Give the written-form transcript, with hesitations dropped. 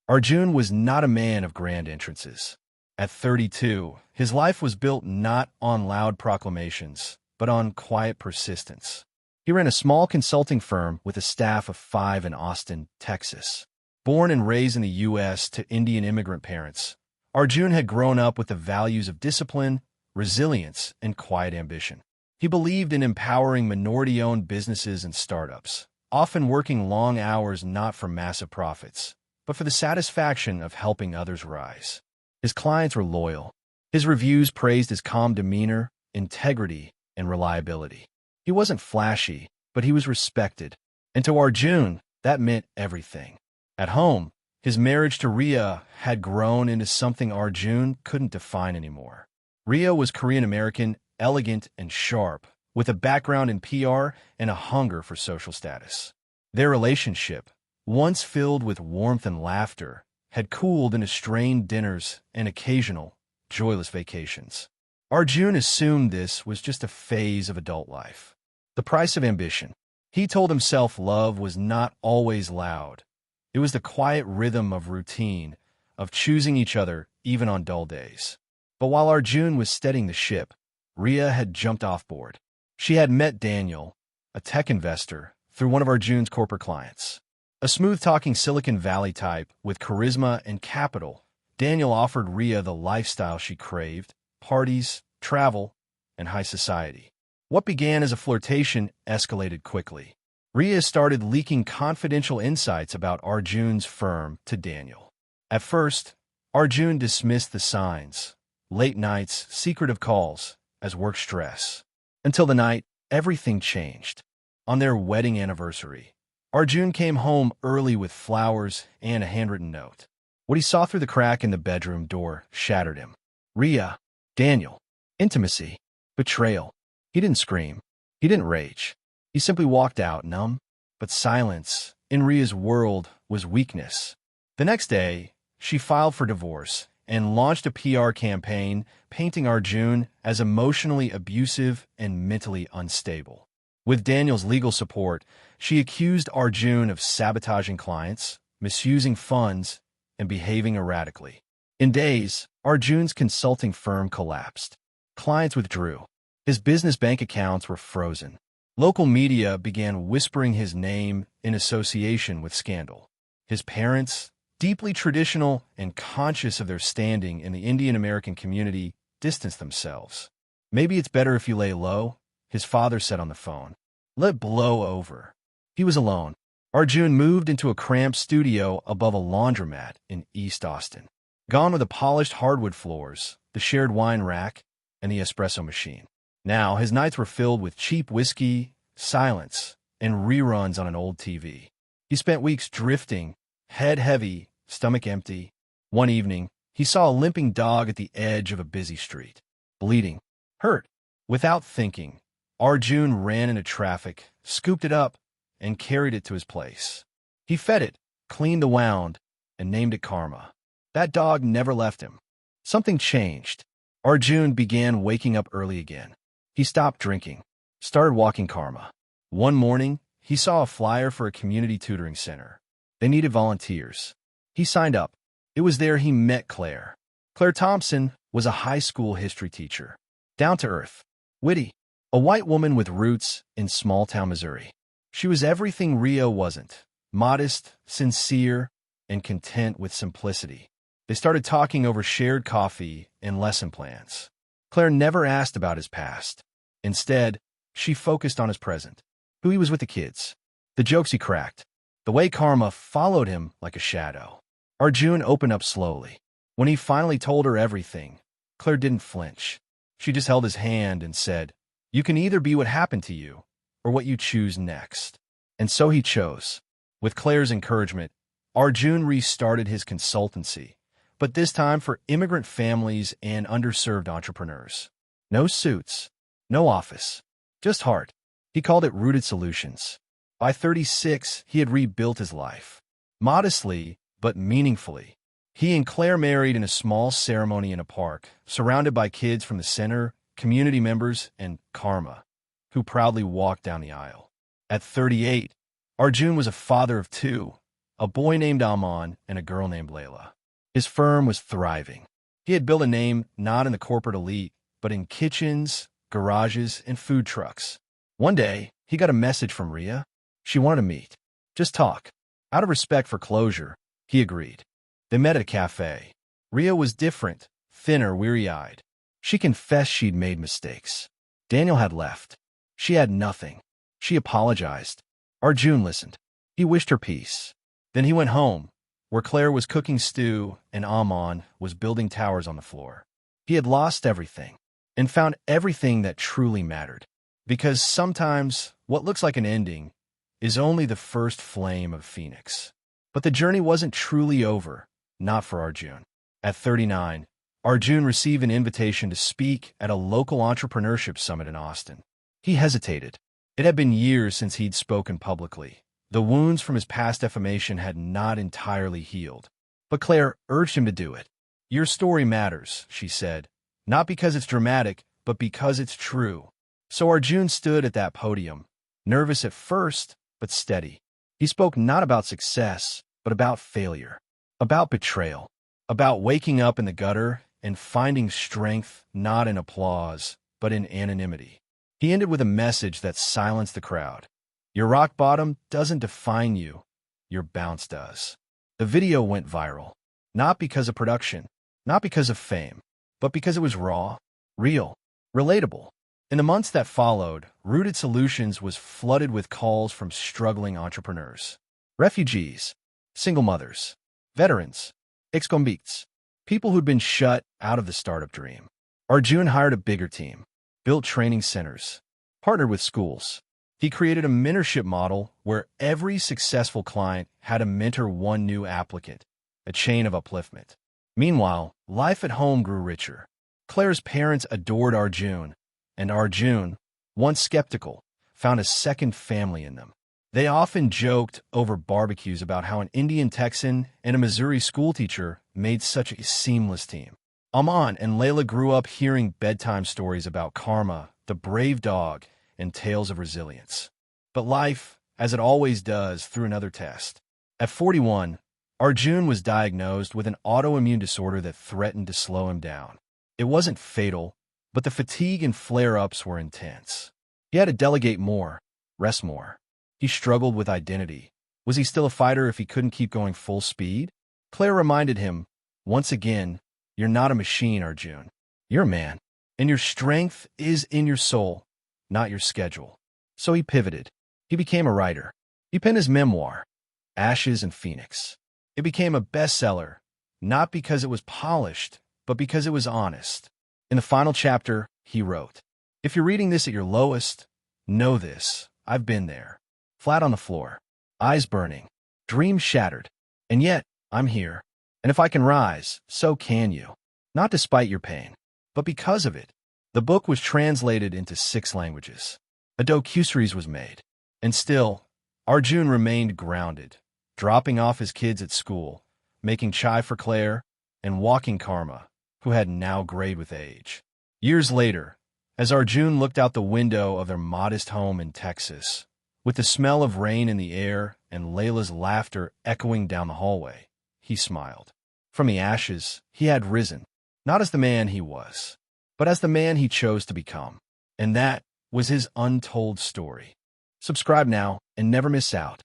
Arjun was not a man of grand entrances. At 32, his life was built not on loud proclamations, but on quiet persistence. He ran a small consulting firm with a staff of 5 in Austin, Texas. Born and raised in the U.S. to Indian immigrant parents, Arjun had grown up with the values of discipline, resilience, and quiet ambition. He believed in empowering minority-owned businesses and startups, often working long hours not for massive profits, but for the satisfaction of helping others rise. His clients were loyal. His reviews praised his calm demeanor, integrity, and reliability. He wasn't flashy, but he was respected. And to Arjun, that meant everything. At home, his marriage to Rhea had grown into something Arjun couldn't define anymore. Rhea was Korean-American, elegant, and sharp, with a background in PR and a hunger for social status. Their relationship, once filled with warmth and laughter, had cooled into strained dinners and occasional, joyless vacations. Arjun assumed this was just a phase of adult life. The price of ambition. He told himself love was not always loud. It was the quiet rhythm of routine, of choosing each other even on dull days. But while Arjun was steadying the ship, Rhea had jumped off board. She had met Daniel, a tech investor, through one of Arjun's corporate clients. A smooth-talking Silicon Valley type with charisma and capital, Daniel offered Rhea the lifestyle she craved: parties, travel, and high society. What began as a flirtation escalated quickly. Rhea started leaking confidential insights about Arjun's firm to Daniel. At first, Arjun dismissed the signs, late nights, secretive calls, as work stress. Until the night, everything changed. On their wedding anniversary, Arjun came home early with flowers and a handwritten note. What he saw through the crack in the bedroom door shattered him. Rhea, Daniel, intimacy, betrayal. He didn't scream. He didn't rage. He simply walked out, numb. But silence, in Rhea's world, was weakness. The next day, she filed for divorce and launched a PR campaign painting Arjun as emotionally abusive and mentally unstable. With Daniel's legal support, she accused Arjun of sabotaging clients, misusing funds, and behaving erratically. In days, Arjun's consulting firm collapsed. Clients withdrew. His business bank accounts were frozen. Local media began whispering his name in association with scandal. His parents, deeply traditional and conscious of their standing in the Indian American community, distanced themselves. "Maybe it's better if you lay low," his father said on the phone. "Let blow over." He was alone. Arjun moved into a cramped studio above a laundromat in East Austin. Gone were the polished hardwood floors, the shared wine rack, and the espresso machine. Now, his nights were filled with cheap whiskey, silence, and reruns on an old TV. He spent weeks drifting, head heavy, stomach empty. One evening, he saw a limping dog at the edge of a busy street, bleeding, hurt. Without thinking, Arjun ran into traffic, scooped it up, and carried it to his place. He fed it, cleaned the wound, and named it Karma. That dog never left him. Something changed. Arjun began waking up early again. He stopped drinking, started walking Karma. One morning, he saw a flyer for a community tutoring center. They needed volunteers. He signed up. It was there he met Claire. Claire Thompson was a high school history teacher. Down to earth, witty, a white woman with roots in small-town Missouri. She was everything Rhea wasn't: modest, sincere, and content with simplicity. They started talking over shared coffee and lesson plans. Claire never asked about his past. Instead, she focused on his present, who he was with the kids, the jokes he cracked, the way Karma followed him like a shadow. Arjun opened up slowly. When he finally told her everything, Claire didn't flinch. She just held his hand and said, "You can either be what happened to you or what you choose next." And so he chose. With Claire's encouragement, Arjun restarted his consultancy, but this time for immigrant families and underserved entrepreneurs. No suits, no office, just heart. He called it Rooted Solutions. By 36, he had rebuilt his life. Modestly, but meaningfully. He and Claire married in a small ceremony in a park, surrounded by kids from the center, community members, and Karma, who proudly walked down the aisle. At 38, Arjun was a father of 2, a boy named Aman and a girl named Layla. His firm was thriving. He had built a name not in the corporate elite, but in kitchens, garages, and food trucks. One day, he got a message from Ria. She wanted to meet. Just talk. Out of respect for closure, he agreed. They met at a cafe. Ria was different, thinner, weary-eyed. She confessed she'd made mistakes. Daniel had left. She had nothing. She apologized. Arjun listened. He wished her peace. Then he went home, where Claire was cooking stew and Aman was building towers on the floor. He had lost everything and found everything that truly mattered. Because sometimes what looks like an ending is only the first flame of Phoenix. But the journey wasn't truly over, not for Arjun. At 39, Arjun received an invitation to speak at a local entrepreneurship summit in Austin. He hesitated. It had been years since he'd spoken publicly. The wounds from his past defamation had not entirely healed. But Claire urged him to do it. "Your story matters," she said, "not because it's dramatic, but because it's true." So Arjun stood at that podium, nervous at first, but steady. He spoke not about success, but about failure, about betrayal, about waking up in the gutter and finding strength not in applause, but in anonymity. He ended with a message that silenced the crowd. Your rock bottom doesn't define you, your bounce does. The video went viral, not because of production, not because of fame, but because it was raw, real, relatable. In the months that followed, Rooted Solutions was flooded with calls from struggling entrepreneurs. Refugees, single mothers, veterans, ex-convicts, people who'd been shut out of the startup dream. Arjun hired a bigger team, built training centers, partnered with schools. He created a mentorship model where every successful client had to mentor one new applicant, a chain of upliftment. Meanwhile, life at home grew richer. Claire's parents adored Arjun, and Arjun, once skeptical, found a second family in them. They often joked over barbecues about how an Indian Texan and a Missouri schoolteacher made such a seamless team. Aman and Layla grew up hearing bedtime stories about karma, the brave dog, and tales of resilience. But life, as it always does, threw another test. At 41, Arjun was diagnosed with an autoimmune disorder that threatened to slow him down. It wasn't fatal, but the fatigue and flare-ups were intense. He had to delegate more, rest more. He struggled with identity. Was he still a fighter if he couldn't keep going full speed? Claire reminded him, once again, you're not a machine, Arjun. You're a man, and your strength is in your soul, not your schedule. So he pivoted. He became a writer. He penned his memoir, Ashes and Phoenix. It became a bestseller, not because it was polished, but because it was honest. In the final chapter, he wrote, if you're reading this at your lowest, know this, I've been there. Flat on the floor, eyes burning, dreams shattered, and yet I'm here. And if I can rise, so can you. Not despite your pain, but because of it. The book was translated into 6 languages. A docuseries was made. And still, Arjun remained grounded, dropping off his kids at school, making chai for Claire, and walking Karma, who had now grayed with age. Years later, as Arjun looked out the window of their modest home in Texas, with the smell of rain in the air and Layla's laughter echoing down the hallway, he smiled. From the ashes, he had risen, not as the man he was, but as the man he chose to become. And that was his untold story. Subscribe now and never miss out.